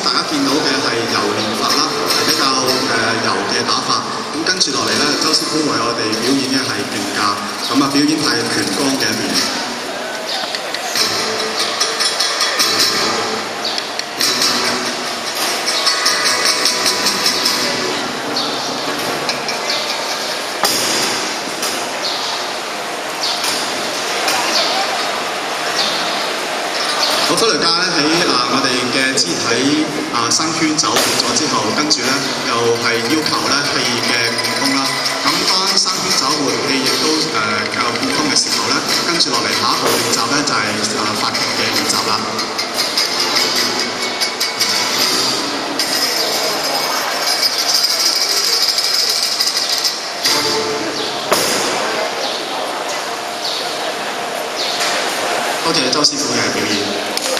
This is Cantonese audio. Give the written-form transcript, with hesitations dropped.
大家見到嘅係柔練法啦，係比較柔嘅打法。咁跟住落嚟咧，周師傅為我哋表演嘅係拳架，咁啊表演係拳光嘅一面。好，忽雷架咧喺我哋嘅肢體伸圈走咗之後，跟住咧又係要求咧氣嘅貫通啦。咁當伸圈走換氣亦都夠貫通嘅時候咧，跟住落嚟下一步練習咧就係發拳嘅練習啦。多謝周師傅嘅表演。